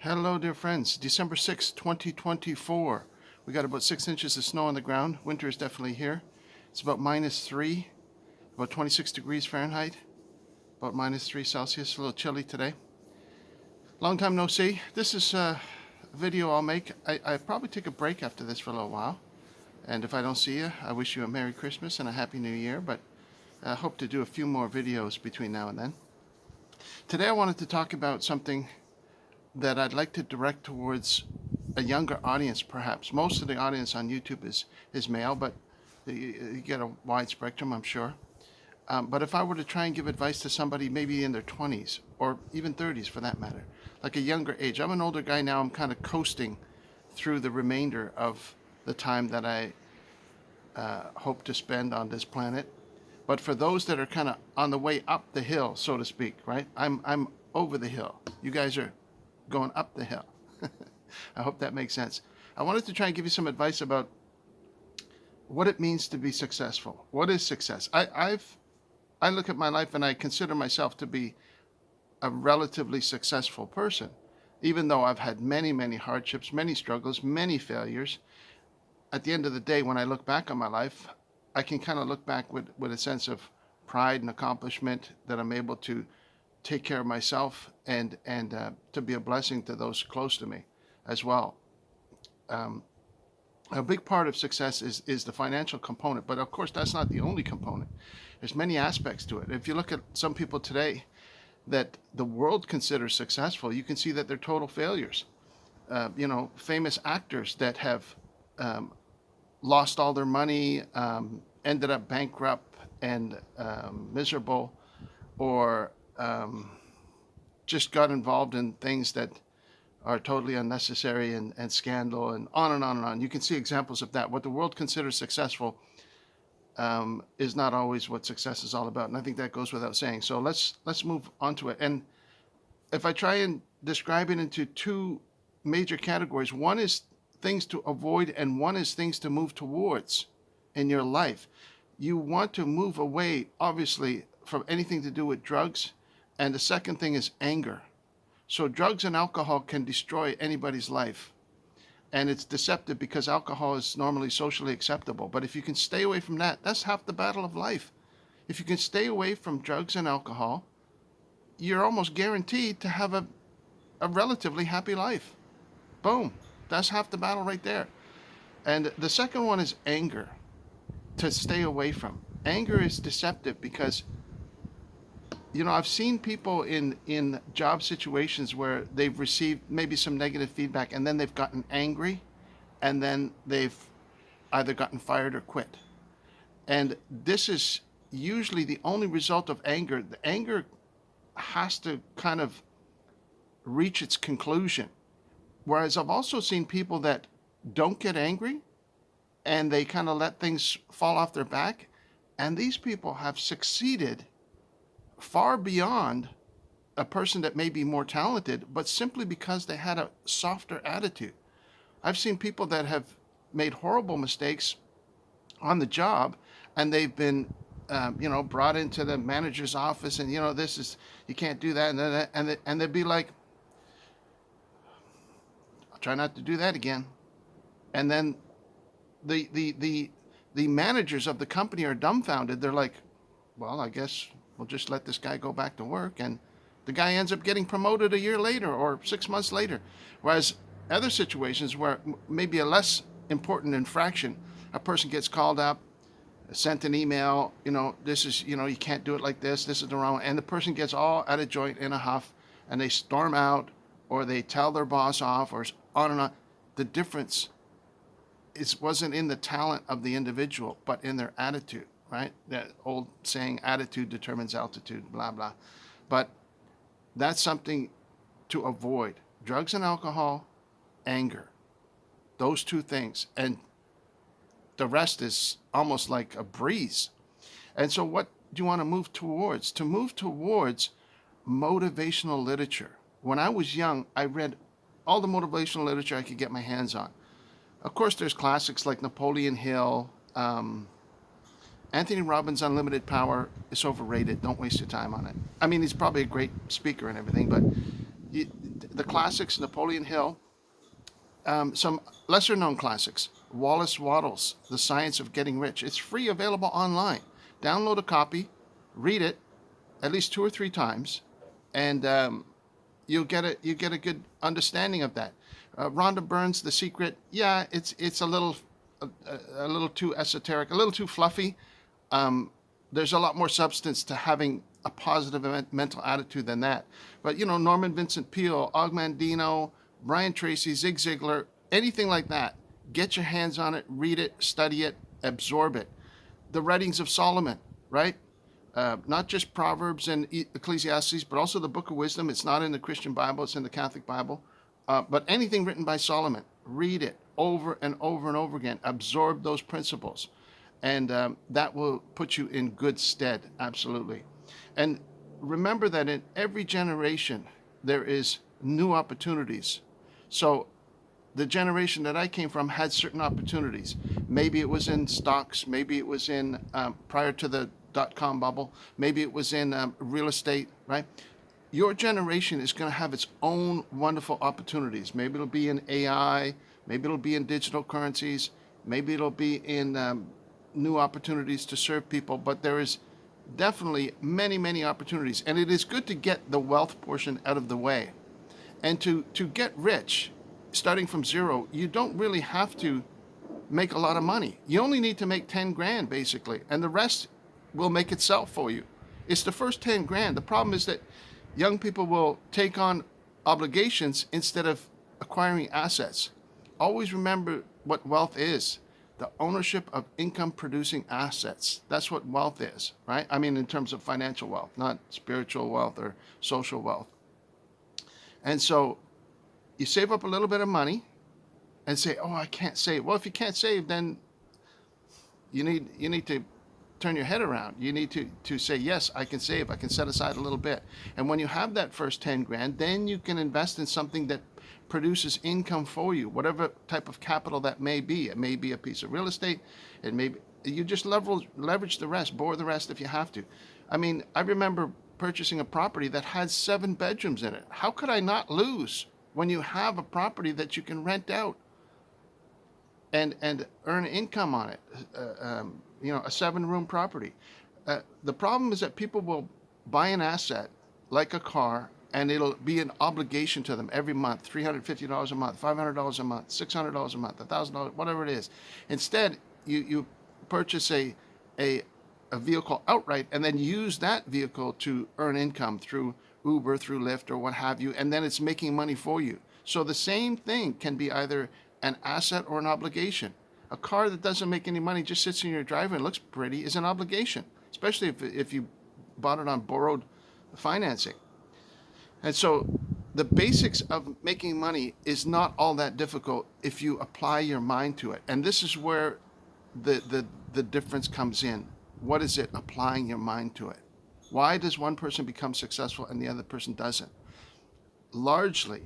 Hello, dear friends. December 6th, 2024. We got about 6 inches of snow on the ground. Winter is definitely here. It's about -3, about 26 degrees Fahrenheit, about -3 Celsius. A little chilly today. Long time no see. This is a video I'll make. I probably take a break after this for a little while. And if I don't see you, I wish you a Merry Christmas and a Happy New Year. But I hope to do a few more videos between now and then. Today I wanted to talk about something that I'd like to direct towards a younger audience, perhaps. Most of the audience on YouTube is male, but you get a wide spectrum, I'm sure. But if I were to try and give advice to somebody maybe in their 20s or even 30s for that matter, like a younger age. I'm an older guy now. I'm kind of coasting through the remainder of the time that I hope to spend on this planet. But for those that are kind of on the way up the hill, so to speak, right? I'm over the hill. You guys are going up the hill. I hope that makes sense. I wanted to try and give you some advice about what it means to be successful. What is success? I look at my life and I consider myself to be a relatively successful person, even though I've had many hardships, many struggles, many failures. At the end of the day, when I look back on my life, I can kind of look back with a sense of pride and accomplishment that I'm able to take care of myself and to be a blessing to those close to me as well. Um, a big part of success is the financial component, but of course that's not the only component. There's many aspects to it. If you look at some people today that the world considers successful, you can see that they're total failures. Famous actors that have um, lost all their money, ended up bankrupt and miserable, or just got involved in things that are totally unnecessary and scandal and on and on and on. You can see examples of that. What the world considers successful is not always what success is all about, and I think that goes without saying. So let's move on to it. And if I try and describe it into two major categories, one is things to avoid and one is things to move towards in your life. You want to move away, obviously, from anything to do with drugs. And the second thing is anger. So drugs and alcohol can destroy anybody's life. And it's deceptive because alcohol is normally socially acceptable. But if you can stay away from that, that's half the battle of life. If you can stay away from drugs and alcohol, you're almost guaranteed to have a relatively happy life. Boom. That's half the battle right there. And the second one is anger, to stay away from. Anger is deceptive because I've seen people in job situations where they've received maybe some negative feedback and then they've gotten angry and then they've either gotten fired or quit. And this is usually the only result of anger. The anger has to kind of reach its conclusion. Whereas I've also seen people that don't get angry and they kind of let things fall off their back. And these people have succeeded far beyond a person that may be more talented, but simply because they had a softer attitude. I've seen people that have made horrible mistakes on the job, and they've been, brought into the manager's office, and this is you can't do that, and they'd be like, "I'll try not to do that again," and then the managers of the company are dumbfounded. They're like, "Well, I guess we'll just let this guy go back to work," and the guy ends up getting promoted a year later or 6 months later. Whereas other situations where maybe a less important infraction, a person gets called up, sent an email, this is, you can't do it like this is the wrong, and the person gets all out of joint in a huff, and they storm out, or they tell their boss off, or on and on. The difference wasn't in the talent of the individual, but in their attitude. Right? That old saying, attitude determines altitude, blah, blah. But that's something to avoid. Drugs and alcohol, anger. Those two things. And the rest is almost like a breeze. And so what do you want to move towards? To move towards motivational literature. When I was young, I read all the motivational literature I could get my hands on. Of course, there's classics like Napoleon Hill, Anthony Robbins' Unlimited Power is overrated. Don't waste your time on it. I mean, he's probably a great speaker and everything, but the classics, Napoleon Hill, some lesser known classics, Wallace Wattles, The Science of Getting Rich. It's free, available online. Download a copy, read it at least 2 or 3 times, and you get a good understanding of that. Rhonda Byrne's The Secret. Yeah, it's a little too esoteric, a little too fluffy. There's a lot more substance to having a positive mental attitude than that. But Norman Vincent Peale, Og Mandino, Brian Tracy, Zig Ziglar, anything like that, get your hands on it, read it, study it, absorb it. The writings of Solomon, right? Not just Proverbs and Ecclesiastes, but also the Book of Wisdom. It's not in the Christian Bible, it's in the Catholic Bible. But anything written by Solomon, read it over and over and over again. Absorb those principles. And that will put you in good stead, absolutely. And remember that in every generation, there is new opportunities. So the generation that I came from had certain opportunities. Maybe it was in stocks, maybe it was in prior to the dot-com bubble, maybe it was in real estate, right? Your generation is going to have its own wonderful opportunities. Maybe it'll be in AI, maybe it'll be in digital currencies, maybe it'll be in new opportunities to serve people, but there is definitely many, many opportunities. And it is good to get the wealth portion out of the way. And to get rich, starting from zero, you don't really have to make a lot of money. You only need to make 10 grand basically, and the rest will make itself for you. It's the first 10 grand. The problem is that young people will take on obligations instead of acquiring assets. Always remember what wealth is: the ownership of income producing assets. That's what wealth is, right? I mean, in terms of financial wealth, not spiritual wealth or social wealth. And so you save up a little bit of money and say, oh, I can't save. Well, if you can't save, then you need to turn your head around. You need to say, yes, I can save. I can set aside a little bit. And when you have that first 10 grand, then you can invest in something that produces income for you, whatever type of capital that may be. It may be a piece of real estate. It may be, you just leverage the rest, borrow the rest if you have to. I mean, I remember purchasing a property that had 7 bedrooms in it. How could I not lose when you have a property that you can rent out and earn income on it? A 7-room property. The problem is that people will buy an asset like a car, and it'll be an obligation to them every month: $350 a month, $500 a month, $600 a month, $1,000, whatever it is. Instead, you purchase a vehicle outright and then use that vehicle to earn income through Uber, through Lyft, or what have you, and then it's making money for you. So the same thing can be either an asset or an obligation. A car that doesn't make any money, just sits in your driveway and looks pretty, is an obligation, especially if you bought it on borrowed financing. And so the basics of making money is not all that difficult if you apply your mind to it. And this is where the difference comes in. What is it? Applying your mind to it. Why does one person become successful and the other person doesn't? Largely,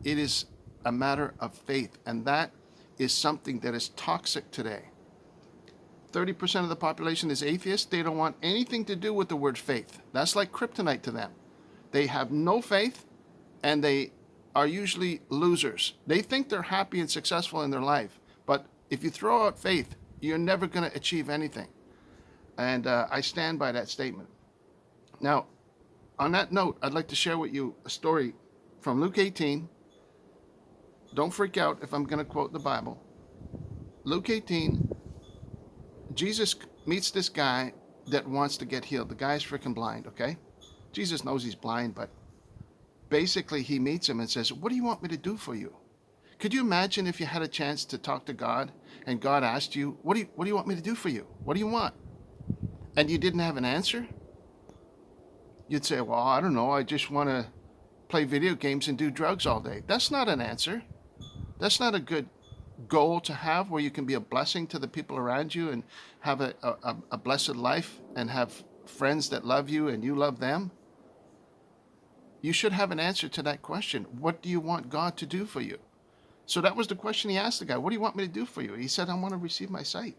it is a matter of faith, and that is something that is toxic today. 30% of the population is atheist. They don't want anything to do with the word faith. That's like kryptonite to them. They have no faith, and they are usually losers. They think they're happy and successful in their life, but if you throw out faith, you're never going to achieve anything. And I stand by that statement. Now, on that note, I'd like to share with you a story from Luke 18. Don't freak out if I'm going to quote the Bible. Luke 18, Jesus meets this guy that wants to get healed. The guy's freaking blind, okay? Jesus knows he's blind, but basically he meets him and says, what do you want me to do for you? Could you imagine if you had a chance to talk to God and God asked you, what do you want me to do for you? What do you want? And you didn't have an answer? You'd say, well, I don't know. I just want to play video games and do drugs all day. That's not an answer. That's not a good goal to have, where you can be a blessing to the people around you and have a blessed life and have friends that love you and you love them. You should have an answer to that question. What do you want God to do for you? So that was the question he asked the guy. What do you want me to do for you? He said, I want to receive my sight.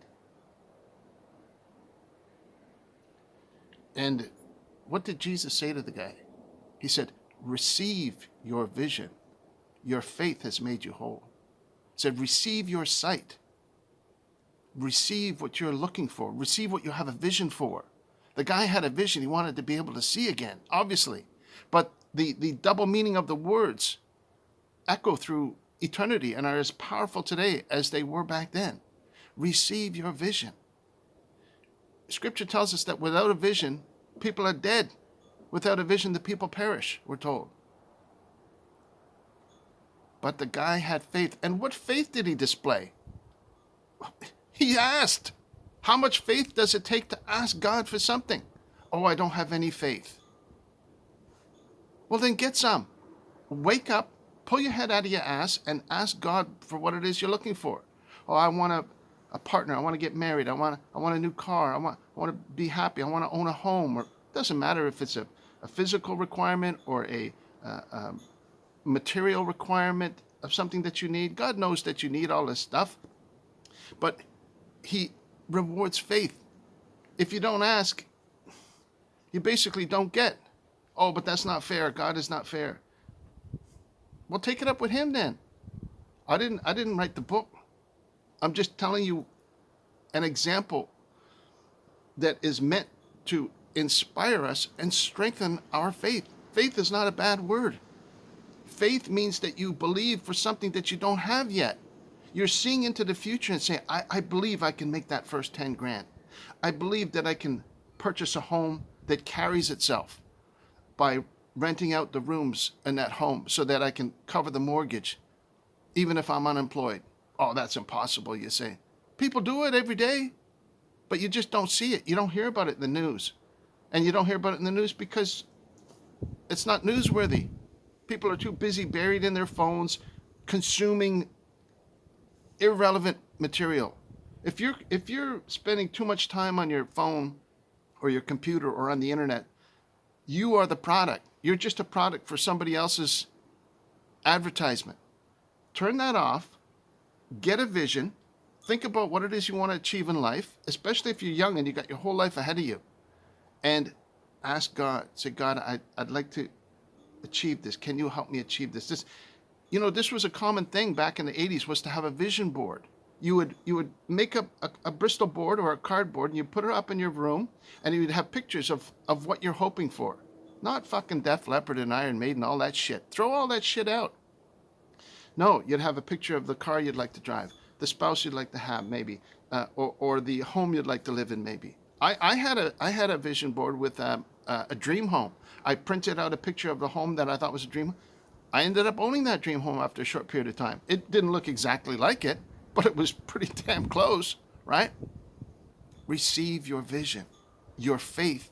And what did Jesus say to the guy? He said, receive your vision. Your faith has made you whole. It said, receive your sight. Receive what you're looking for. Receive what you have a vision for. The guy had a vision. He wanted to be able to see again, obviously. But the double meaning of the words echo through eternity and are as powerful today as they were back then. Receive your vision. Scripture tells us that without a vision, people are dead. Without a vision, the people perish, we're told. But the guy had faith. And what faith did he display? He asked. How much faith does it take to ask God for something? Oh, I don't have any faith. Well, then get some. Wake up, pull your head out of your ass, and ask God for what it is you're looking for. Oh, I want a partner. I want to get married. I want a new car. I want to be happy. I want to own a home. Or it doesn't matter if it's a physical requirement or a material requirement of something that you need. God knows that you need all this stuff, but he rewards faith. If you don't ask, you basically don't get. Oh, but that's not fair. God is not fair. Well, take it up with him then. I didn't write the book. I'm just telling you an example that is meant to inspire us and strengthen our faith. Faith is not a bad word. Faith means that you believe for something that you don't have yet. You're seeing into the future and saying, I believe I can make that first 10 grand. I believe that I can purchase a home that carries itself by renting out the rooms in that home so that I can cover the mortgage, even if I'm unemployed. Oh, that's impossible, you say. People do it every day, but you just don't see it. You don't hear about it in the news. And you don't hear about it in the news because it's not newsworthy. People are too busy buried in their phones, consuming irrelevant material. If you're spending too much time on your phone or your computer or on the internet, you are the product. You're just a product for somebody else's advertisement. Turn that off. Get a vision. Think about what it is you want to achieve in life, especially if you're young and you got your whole life ahead of you. And ask God. Say, God, I'd like to achieve this. Can you help me achieve this? This was a common thing back in the 80s, was to have a vision board. You would make up a Bristol board or a cardboard and you put it up in your room and you'd have pictures of what you're hoping for. Not fucking Def Leppard and Iron Maiden, all that shit. Throw all that shit out. No, you'd have a picture of the car you'd like to drive, the spouse you'd like to have maybe, or the home you'd like to live in maybe. I had a vision board with a dream home. I printed out a picture of the home that I thought was a dream home. I ended up owning that dream home after a short period of time. It didn't look exactly like it, but it was pretty damn close, right? Receive your vision. Your faith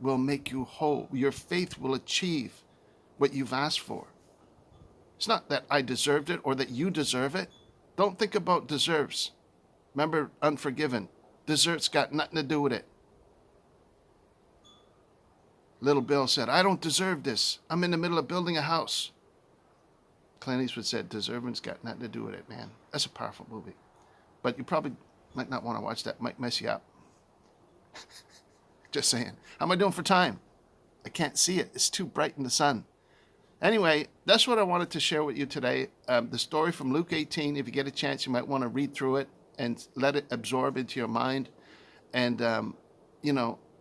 will make you whole. Your faith will achieve what you've asked for. It's not that I deserved it or that you deserve it. Don't think about deserves. Remember, Unforgiven. Desert's got nothing to do with it. Little Bill said, I don't deserve this. I'm in the middle of building a house. Clint Eastwood said, deserving's got nothing to do with it, man. That's a powerful movie. But you probably might not want to watch that. It might mess you up. Just saying. How am I doing for time? I can't see it. It's too bright in the sun. Anyway, that's what I wanted to share with you today. The story from Luke 18. If you get a chance, you might want to read through it and let it absorb into your mind. And,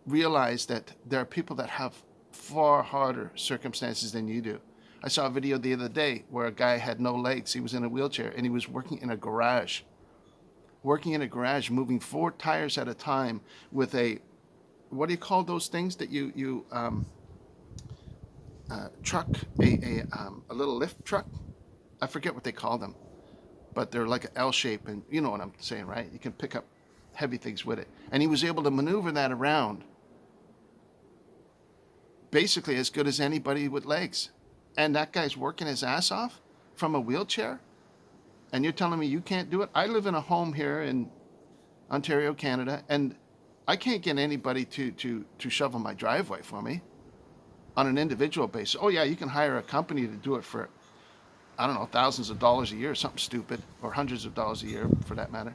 realize that there are people that have far harder circumstances than you do. I saw a video the other day where a guy had no legs. He was in a wheelchair and he was working in a garage, moving 4 tires at a time with a, what do you call those things that you truck, a little lift truck? I forget what they call them, but they're like an L shape, and you know what I'm saying, right? You can pick up heavy things with it. And he was able to maneuver that around basically as good as anybody with legs. And that guy's working his ass off from a wheelchair. And you're telling me you can't do it? I live in a home here in Ontario, Canada, and I can't get anybody to shovel my driveway for me on an individual basis. Oh yeah, you can hire a company to do it for, I don't know, thousands of dollars a year, something stupid, or hundreds of dollars a year for that matter.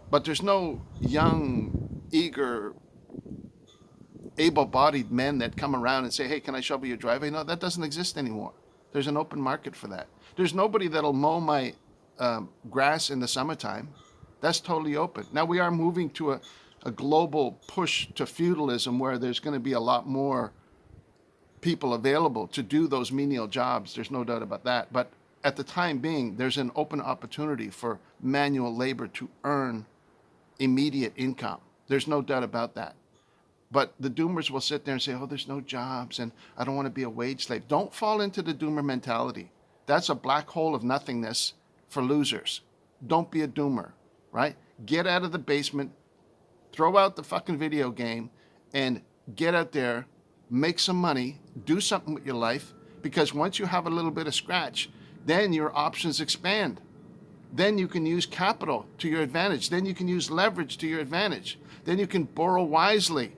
But there's no young, eager able-bodied men that come around and say, hey, can I shovel your driveway? No, that doesn't exist anymore. There's an open market for that. There's nobody that'll mow my grass in the summertime. That's totally open. Now we are moving to a global push to feudalism where there's going to be a lot more people available to do those menial jobs. There's no doubt about that. But at the time being, there's an open opportunity for manual labor to earn immediate income. There's no doubt about that. But the doomers will sit there and say, oh, there's no jobs and I don't want to be a wage slave. Don't fall into the doomer mentality. That's a black hole of nothingness for losers. Don't be a doomer, right? Get out of the basement, throw out the fucking video game, and get out there, make some money, do something with your life, because once you have a little bit of scratch, then your options expand. Then you can use capital to your advantage. Then you can use leverage to your advantage. Then you can borrow wisely.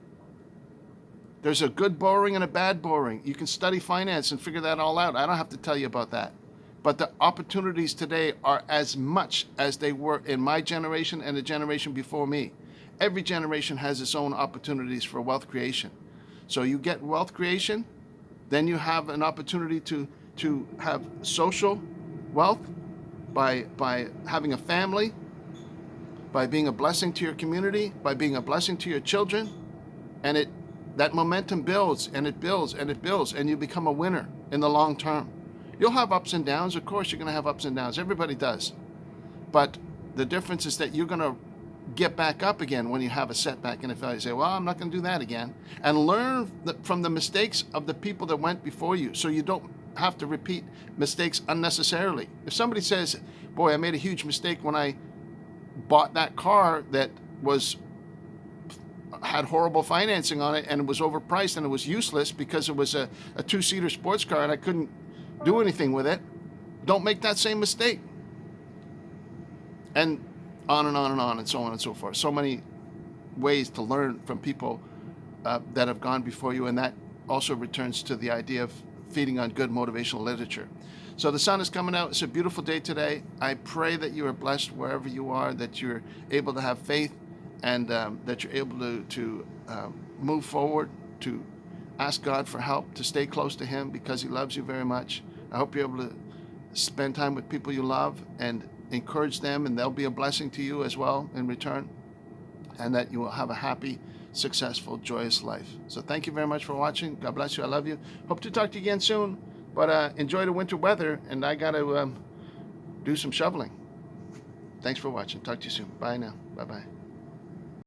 There's a good borrowing and a bad borrowing. You can study finance and figure that all out. I don't have to tell you about that. But the opportunities today are as much as they were in my generation and the generation before me. Every generation has its own opportunities for wealth creation. So you get wealth creation, then you have an opportunity to have social wealth by having a family, by being a blessing to your community, by being a blessing to your children, and that momentum builds and it builds and it builds, and you become a winner in the long term. You'll have ups and downs. Of course, you're going to have ups and downs. Everybody does. But the difference is that you're going to get back up again when you have a setback and a failure. You say, well, I'm not going to do that again. And learn from the mistakes of the people that went before you so you don't have to repeat mistakes unnecessarily. If somebody says, boy, I made a huge mistake when I bought that car that had horrible financing on it and it was overpriced and it was useless because it was a two-seater sports car and I couldn't do anything with it, don't make that same mistake. And on and on and on and so on and so forth. So many ways to learn from people that have gone before you, and that also returns to the idea of feeding on good motivational literature. So the sun is coming out. It's a beautiful day today. I pray that you are blessed wherever you are, that you're able to have faith, and that you're able to move forward, to ask God for help, to stay close to Him because He loves you very much. I hope you're able to spend time with people you love and encourage them, and they'll be a blessing to you as well in return, and that you will have a happy, successful, joyous life. So thank you very much for watching. God bless you. I love you. Hope to talk to you again soon, but enjoy the winter weather, and I got to do some shoveling. Thanks for watching. Talk to you soon. Bye now. Bye-bye.